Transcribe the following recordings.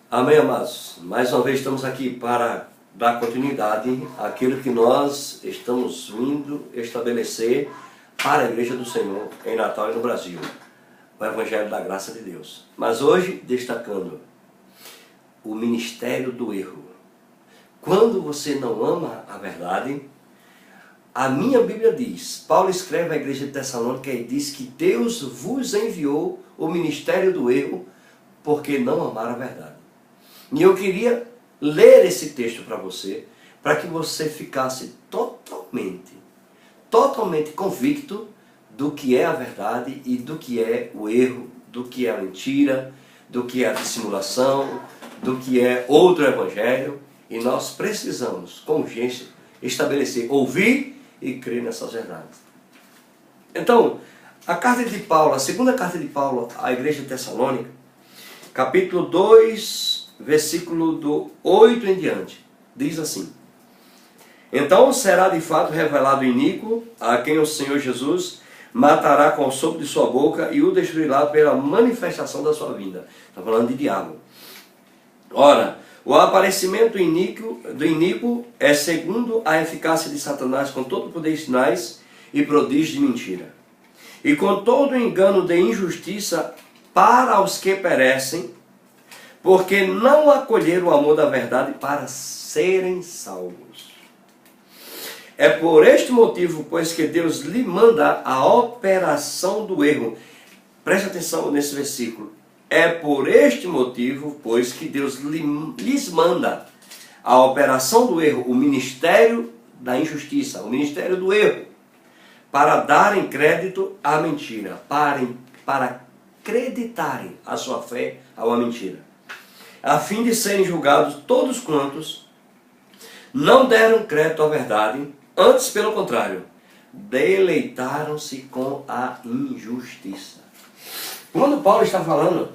Amém, amados? Mais uma vez estamos aqui para dar continuidade àquilo que nós estamos vindo estabelecer para a Igreja do Senhor em Natal e no Brasil, o Evangelho da Graça de Deus. Mas hoje destacando o ministério do erro. Quando você não ama a verdade, a minha Bíblia diz, Paulo escreve à igreja de Tessalônica e diz que Deus vos enviou o ministério do erro porque não amaram a verdade. E eu queria ler esse texto para você, para que você ficasse totalmente convicto do que é a verdade e do que é o erro, do que é a mentira, do que é a dissimulação, do que é outro evangelho. E nós precisamos, com urgência, estabelecer, ouvir e crer nessas verdades. Então, a carta de Paulo, a segunda carta de Paulo à igreja de Tessalônica, capítulo 2, versículo do 8 em diante, diz assim: Então será de fato revelado o iníquo, a quem o Senhor Jesus matará com o sopro de sua boca e o destruirá pela manifestação da sua vinda. Está falando de diabo. Ora, o aparecimento do iníquo é segundo a eficácia de Satanás com todo o poder de sinais e prodígios de mentira, e com todo o engano de injustiça para os que perecem, porque não acolheram o amor da verdade para serem salvos. É por este motivo, pois, que Deus lhe manda a operação do erro. Preste atenção nesse versículo. É por este motivo, pois, que Deus lhes manda a operação do erro, o ministério da injustiça, o ministério do erro, para darem crédito à mentira, para acreditarem a sua fé a uma mentira, a fim de serem julgados todos quantos não deram crédito à verdade, antes, pelo contrário, deleitaram-se com a injustiça. Quando Paulo está falando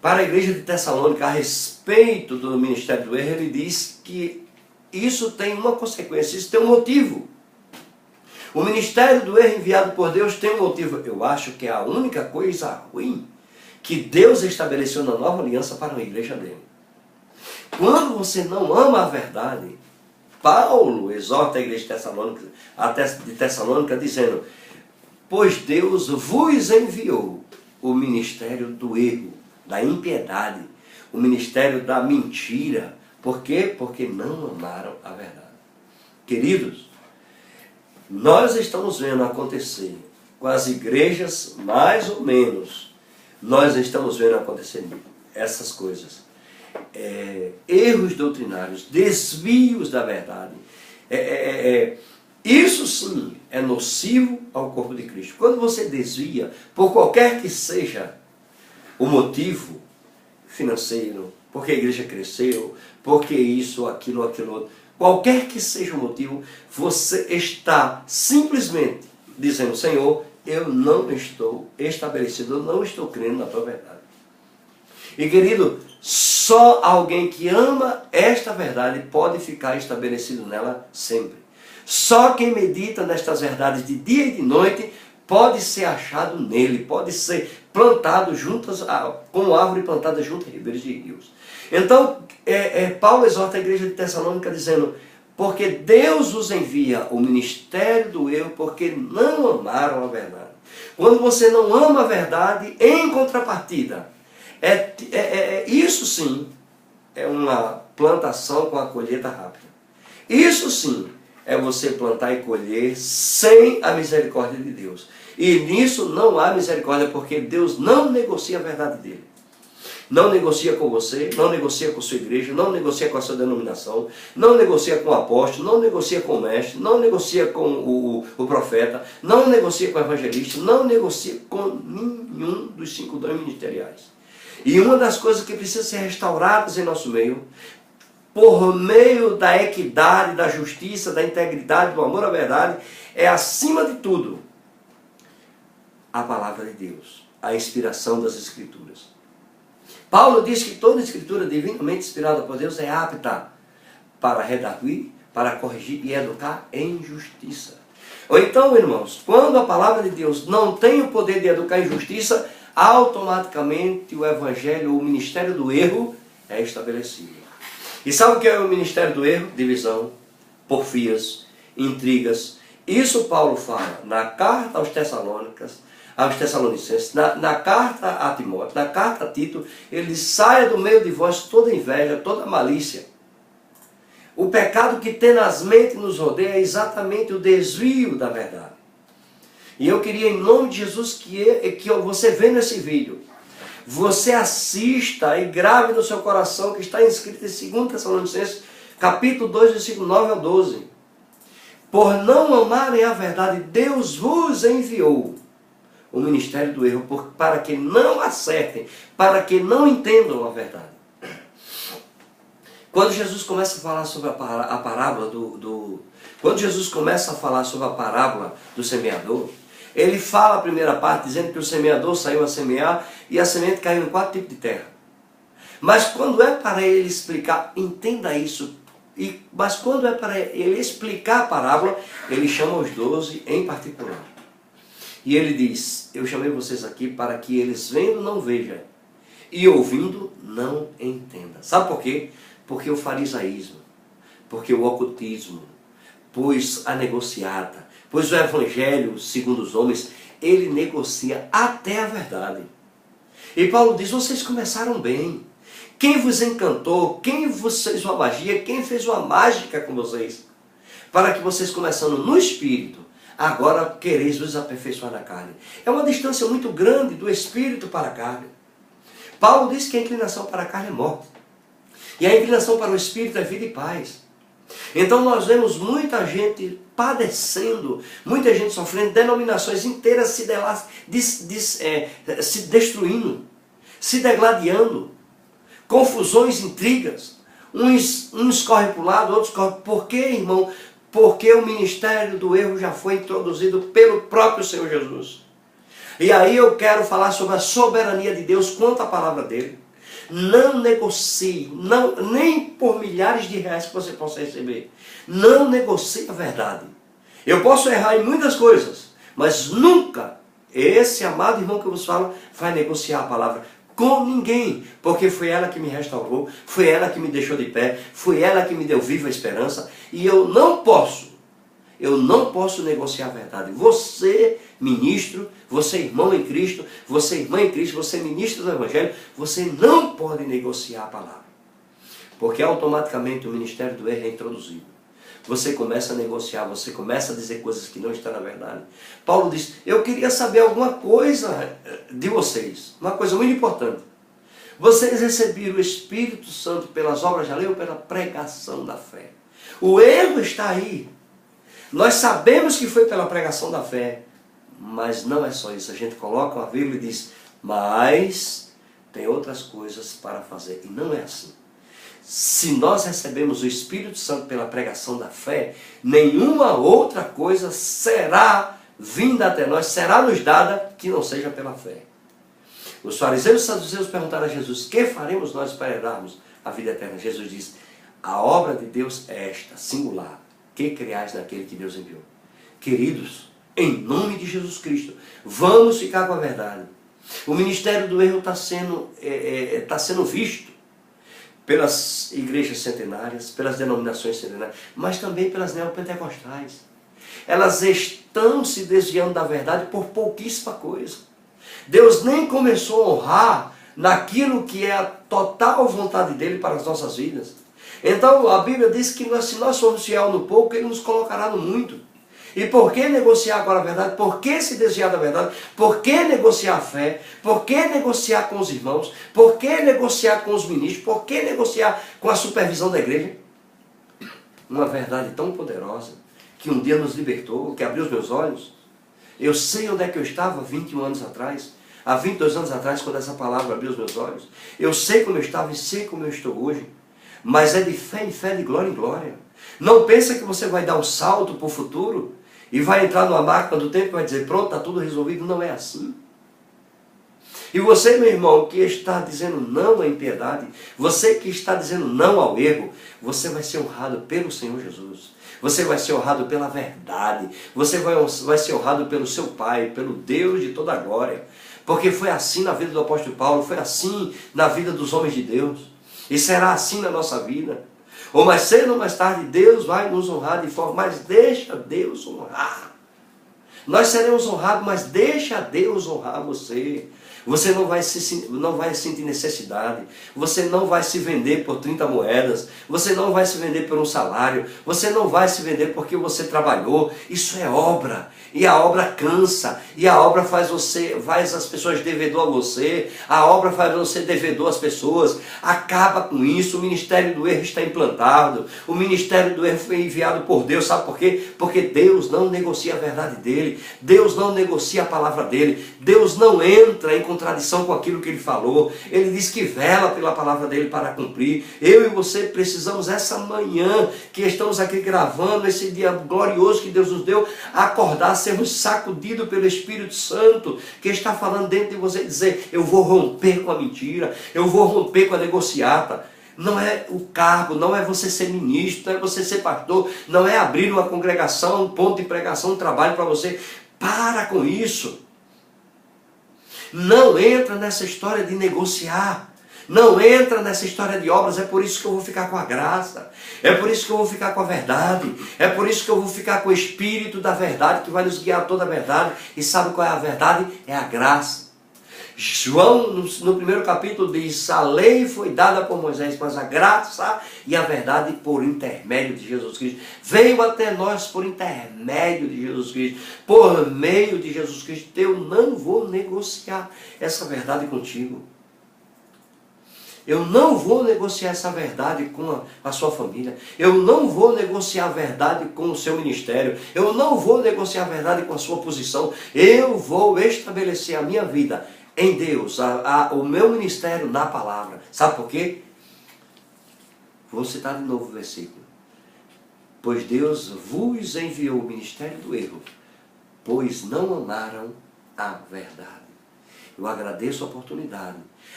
para a igreja de Tessalônica a respeito do ministério do erro, ele diz que isso tem uma consequência, isso tem um motivo. O ministério do erro enviado por Deus tem um motivo. Eu acho que é a única coisa ruim que Deus estabeleceu na nova aliança para a igreja dele. Quando você não ama a verdade, Paulo exorta a igreja de Tessalônica dizendo: Pois Deus vos enviou o ministério do erro, da impiedade, o ministério da mentira. Por quê? Porque não amaram a verdade. Queridos, nós estamos vendo acontecer com as igrejas, mais ou menos, nós estamos vendo acontecer essas coisas. Erros doutrinários, desvios da verdade. Isso sim é nocivo ao corpo de Cristo. Quando você desvia, por qualquer que seja o motivo financeiro, porque a igreja cresceu, porque isso, aquilo, aquilo outro, qualquer que seja o motivo, você está simplesmente dizendo: Senhor, eu não estou estabelecido, eu não estou crendo na tua verdade. E querido, só alguém que ama esta verdade pode ficar estabelecido nela sempre. Só quem medita nestas verdades de dia e de noite pode ser achado nele, pode ser plantado juntas, como árvore plantada junto a ribeiros de rios. Então, Paulo exorta a igreja de Tessalônica dizendo: porque Deus os envia o ministério do erro, porque não amaram a verdade. Quando você não ama a verdade, em contrapartida, isso sim é uma plantação com a colheita rápida. Isso sim é você plantar e colher sem a misericórdia de Deus. E nisso não há misericórdia, porque Deus não negocia a verdade dele. Não negocia com você, não negocia com sua igreja, não negocia com a sua denominação, não negocia com o apóstolo, não negocia com o mestre, não negocia com o profeta, não negocia com o evangelista, não negocia com nenhum dos 5 dons ministeriais. E uma das coisas que precisa ser restauradas em nosso meio, por meio da equidade, da justiça, da integridade, do amor à verdade, é, acima de tudo, a palavra de Deus, a inspiração das Escrituras. Paulo diz que toda escritura divinamente inspirada por Deus é apta para redarguir, para corrigir e educar em justiça. Ou então, irmãos, quando a palavra de Deus não tem o poder de educar em justiça, automaticamente o evangelho, o ministério do erro, é estabelecido. E sabe o que é o ministério do erro? Divisão, porfias, intrigas. Isso Paulo fala na carta aos Tessalonicenses, na carta a Timóteo, na carta a Tito. Ele saia do meio de vós toda inveja, toda malícia. O pecado que tenazmente nos rodeia é exatamente o desvio da verdade. E eu queria, em nome de Jesus, que você vendo esse vídeo, você assista e grave no seu coração, que está escrito em 2 Tessalonicenses, capítulo 2, versículo 9 ao 12. Por não amarem a verdade, Deus vos enviou o ministério do erro, para que não acertem, para que não entendam a verdade. Quando Jesus começa a falar sobre a parábola quando Jesus começa a falar sobre a parábola do semeador, ele fala a primeira parte dizendo que o semeador saiu a semear e a semente caiu em 4 tipos de terra. Mas quando é para ele explicar, entenda isso, mas quando é para ele explicar a parábola, ele chama os 12 em particular. E ele diz, eu chamei vocês aqui para que eles vendo não vejam e ouvindo não entendam. Sabe por quê? Porque o farisaísmo, porque o ocultismo, pois a negociata, pois o evangelho, segundo os homens, ele negocia até a verdade. E Paulo diz, vocês começaram bem. Quem vos encantou, quem vos fez uma magia, quem fez uma mágica com vocês? Para que vocês começando no espírito, agora quereis vos aperfeiçoar na carne. É uma distância muito grande do espírito para a carne. Paulo diz que a inclinação para a carne é morte. E a inclinação para o espírito é vida e paz. Então nós vemos muita gente padecendo, muita gente sofrendo, denominações inteiras se destruindo, se degladiando, confusões, intrigas. Uns correm para o lado, outros correm. Por quê, irmão? Porque o ministério do erro já foi introduzido pelo próprio Senhor Jesus. E aí eu quero falar sobre a soberania de Deus quanto à palavra dele. Não negocie, nem por milhares de reais que você possa receber. Não negocie a verdade. Eu posso errar em muitas coisas, mas nunca esse amado irmão que eu vos falo vai negociar a palavra com ninguém, porque foi ela que me restaurou, foi ela que me deixou de pé, foi ela que me deu viva esperança, e eu não posso negociar a verdade. Você, ministro, você irmão em Cristo, você irmã em Cristo, você ministro do Evangelho, você não pode negociar a palavra. Porque automaticamente o ministério do erro é introduzido. Você começa a negociar, você começa a dizer coisas que não estão na verdade. Paulo diz, eu queria saber alguma coisa de vocês, uma coisa muito importante. Vocês receberam o Espírito Santo pelas obras da lei ou pela pregação da fé? O erro está aí. Nós sabemos que foi pela pregação da fé, mas não é só isso. A gente coloca uma vírgula e diz, mas tem outras coisas para fazer. E não é assim. Se nós recebemos o Espírito Santo pela pregação da fé, nenhuma outra coisa será vinda até nós, será nos dada que não seja pela fé. Os fariseus e saduceus perguntaram a Jesus, que faremos nós para herdarmos a vida eterna? Jesus diz, a obra de Deus é esta, singular, que criais naquele que Deus enviou. Queridos, em nome de Jesus Cristo, vamos ficar com a verdade. O ministério do erro está sendo visto pelas igrejas centenárias, pelas denominações centenárias, mas também pelas neopentecostais. Elas estão se desviando da verdade por pouquíssima coisa. Deus nem começou a honrar naquilo que é a total vontade dele para as nossas vidas. Então a Bíblia diz que se nós formos fiel no pouco, ele nos colocará no muito. E por que negociar agora a verdade? Por que se desviar da verdade? Por que negociar a fé? Por que negociar com os irmãos? Por que negociar com os ministros? Por que negociar com a supervisão da igreja? Uma verdade tão poderosa, que um dia nos libertou, que abriu os meus olhos. Eu sei onde é que eu estava 21 anos atrás, há 22 anos atrás, quando essa palavra abriu os meus olhos. Eu sei como eu estava e sei como eu estou hoje. Mas é de fé em fé, de glória em glória. Não pensa que você vai dar um salto para o futuro e vai entrar numa máquina do tempo e vai dizer, pronto, está tudo resolvido. Não é assim. E você, meu irmão, que está dizendo não à impiedade, você que está dizendo não ao erro, você vai ser honrado pelo Senhor Jesus. Você vai ser honrado pela verdade. Você vai ser honrado pelo seu Pai, pelo Deus de toda a glória. Porque foi assim na vida do apóstolo Paulo, foi assim na vida dos homens de Deus. E será assim na nossa vida. Ou mais cedo ou mais tarde, Deus vai nos honrar de forma, mas deixa Deus honrar. Nós seremos honrados, mas deixa Deus honrar você. Você não vai sentir necessidade. Você não vai se vender por 30 moedas. Você não vai se vender por um salário. Você não vai se vender porque você trabalhou. Isso é obra. E a obra cansa. E a obra faz as pessoas devedor a você. A obra faz você devedor às pessoas. Acaba com isso. O ministério do erro está implantado. O ministério do erro foi enviado por Deus. Sabe por quê? Porque Deus não negocia a verdade dele. Deus não negocia a palavra dele. Deus não entra em contradição com aquilo que ele falou. Ele diz que vela pela palavra dele para cumprir. Eu e você precisamos essa manhã que estamos aqui gravando, esse dia glorioso que Deus nos deu, acordar, sermos sacudidos pelo Espírito Santo que está falando dentro de você, dizer: eu vou romper com a mentira, eu vou romper com a negociata. Não é o cargo, não é você ser ministro, não é você ser pastor, não é abrir uma congregação, um ponto de pregação, um trabalho para você. Para com isso. Não entra nessa história de negociar. Não entra nessa história de obras. É por isso que eu vou ficar com a graça. É por isso que eu vou ficar com a verdade. É por isso que eu vou ficar com o Espírito da verdade que vai nos guiar a toda a verdade. E sabe qual é a verdade? É a graça. João, no primeiro capítulo, diz: a lei foi dada por Moisés, mas a graça e a verdade por intermédio de Jesus Cristo. Veio até nós por intermédio de Jesus Cristo. Por meio de Jesus Cristo, eu não vou negociar essa verdade contigo. Eu não vou negociar essa verdade com a sua família. Eu não vou negociar a verdade com o seu ministério. Eu não vou negociar a verdade com a sua posição. Eu vou estabelecer a minha vida em Deus, o meu ministério na palavra. Sabe por quê? Vou citar de novo o versículo. Pois Deus vos enviou o ministério do erro, pois não amaram a verdade. Eu agradeço a oportunidade.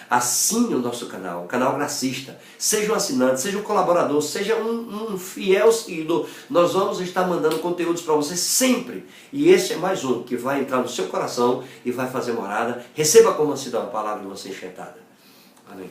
Assine o nosso canal, o canal Gracista. Seja um assinante, seja um colaborador, seja um fiel seguidor. Nós vamos estar mandando conteúdos para você sempre. E esse é mais um que vai entrar no seu coração e vai fazer morada. Receba como cidadão a palavra de você enxertada. Amém.